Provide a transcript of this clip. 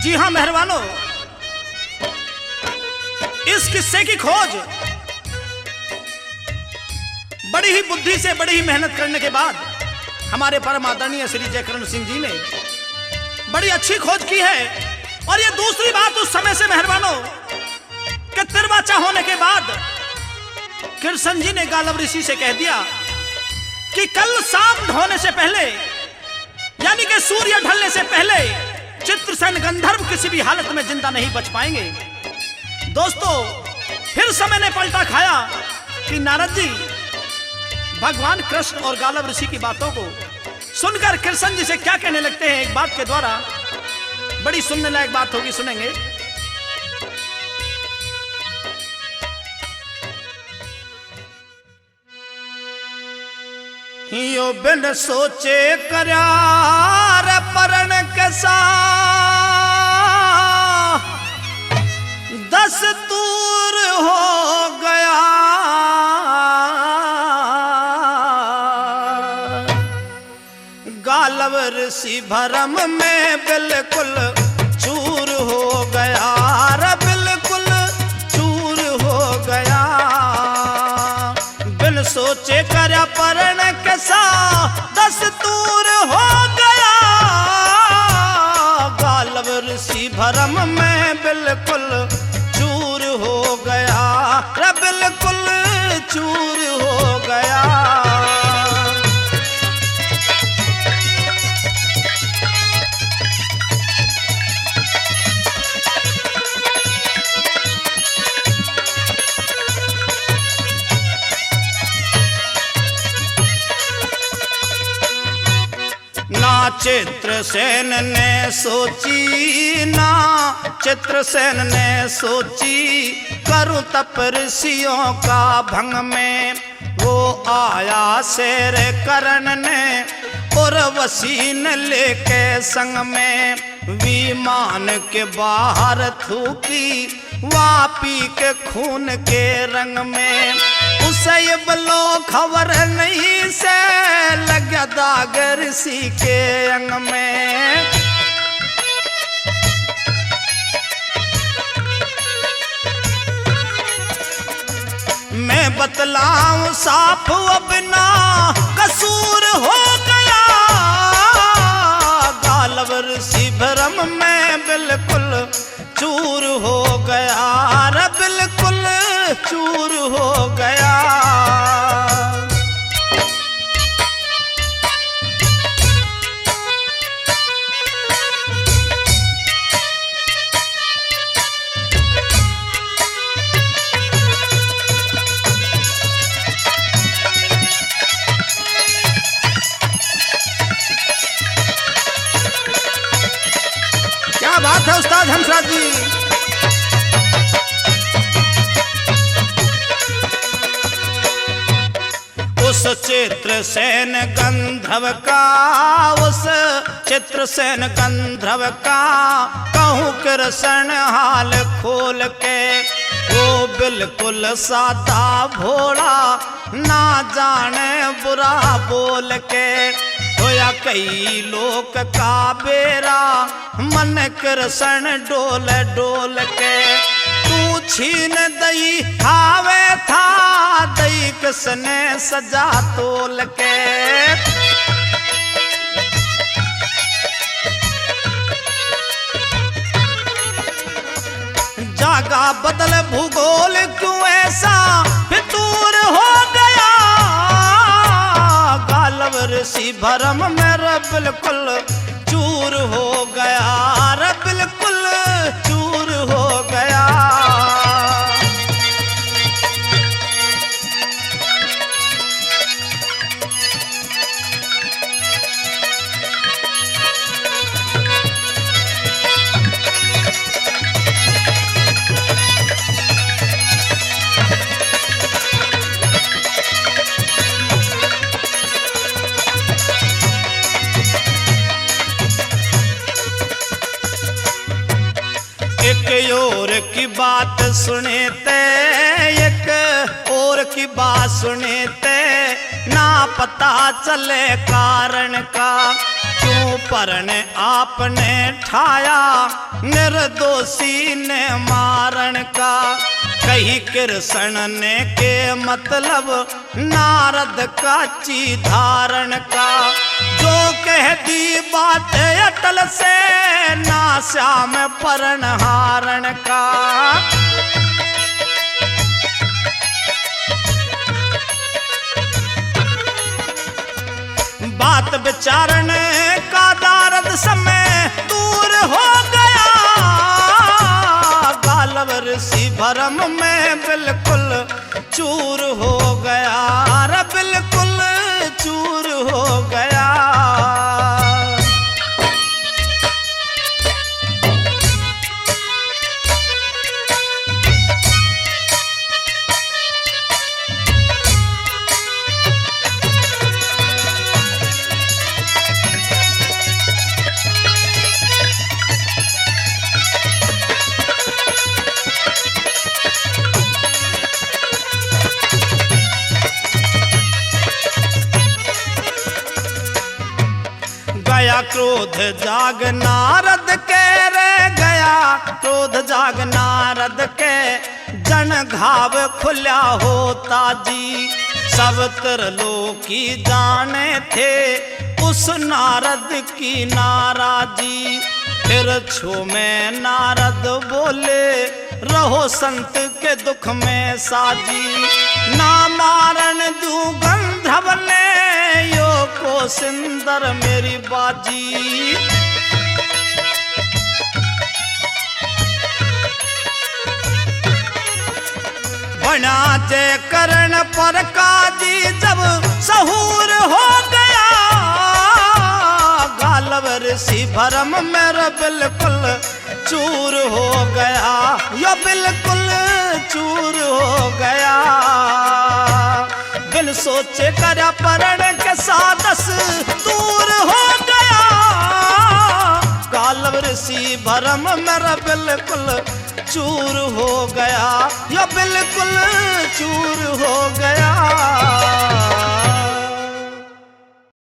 जी हां मेहरबानों, इस किस्से की खोज बड़ी ही बुद्धि से, बड़ी ही मेहनत करने के बाद हमारे परम आदरणीय श्री जयकरण सिंह जी ने बड़ी अच्छी खोज की है। और ये दूसरी बात उस समय से मेहरबानों कि तिरवाचा होने के बाद कृष्ण जी ने गालव ऋषि से कह दिया कि कल शाम ढलने से पहले, यानी कि सूर्य ढलने से पहले चित्रसेन गंधर्व किसी भी हालत में जिंदा नहीं बच पाएंगे। दोस्तों, फिर समय ने पलटा खाया कि नारद जी भगवान कृष्ण और गालव ऋषि की बातों को सुनकर कृष्ण जी से क्या कहने लगते हैं। एक बात के द्वारा बड़ी सुनने लायक बात होगी, सुनेंगे। यो बिन सोचे करार परण कैसा दस्तूर हो गया। गालव ऋषि भरम में बिल्कुल चूर हो गया, रे बिल्कुल चूर हो गया। बिन सोचे करया परण कैसा दस्तूर हो गया। गालव ऋषि भरम में बिल्कुल चूर हो गया, रे बिल्कुल चूर हो गया। ना चित्रसेन ने सोची, ना चित्रसेन ने सोची करूं तप ऋषियों का भंग में। वो आया शेर करण ने उर्वशी ने लेके संग में। विमान के बाहर थूकी वापी के खून के रंग में। उसे ये बलो खबर नहीं से लगा दाग ऋषि के अंग में। मैं बतलाऊं साफ अब ना कसूर हो गया। गालव ऋषि भरम में बिल्कुल चूर हो गया, रे बिल्कुल चूर हो गया। क्या बात है उस्ताद हंसराज जी। उस चित्रसेन गंधर्व का, उस चित्रसेन गंधर्व का कहूँ कृष्ण हाल खोल के। वो बिल्कुल सादा भोला ना जाने बुरा बोल के। होया कई लोक का बेरा मन कृष्ण डोल डोल के। तू छीन दई खावे था दई किसने सजा तोल के। जागा बदल भूगोल क्यों ऐसा फितूर हो गया। गालव ऋषि भरम में रे बिल्कुल चूर हो गया, रे बिल्कुल चूर हो गया। एक और की बात सुने ते, एक और की बात सुने ते, ना पता चले कारण का। क्यों परण आपने ठाया निर्दोषी ने मारण का। कही कृष्ण ने के मतलब नारद का ची धारण का। जो कह दी बात अटल से ना श्याम परण हारण का। बात विचारण का नारद समय दूर हो गया। गालव ऋषि भरम में बिल्कुल चूर हो गया। रे बिल्कुल चूर हो गया। गया क्रोध जाग नारद के रे गया क्रोध जाग नारद के। जन घाव खुल्या होता जी सब त्रिलोकी जाने थे उस नारद की नाराजी। फिर छो में नारद बोले रहो संत के दुख में साजी। ना मारन दू गंधर्व ने यो को सिंदर मेरी बाजी। बना जे करण पर काजी जब सहूर हो गया। गालव ऋषि भरम मेरा बिल्कुल चूर हो गया। यो बिल्कुल चूर हो गया। बिन सोचे कर परण के सादस दूर हो गया। गालव ऋषि भरम मेरा बिल्कुल चूर हो गया। यो बिल्कुल चूर हो गया।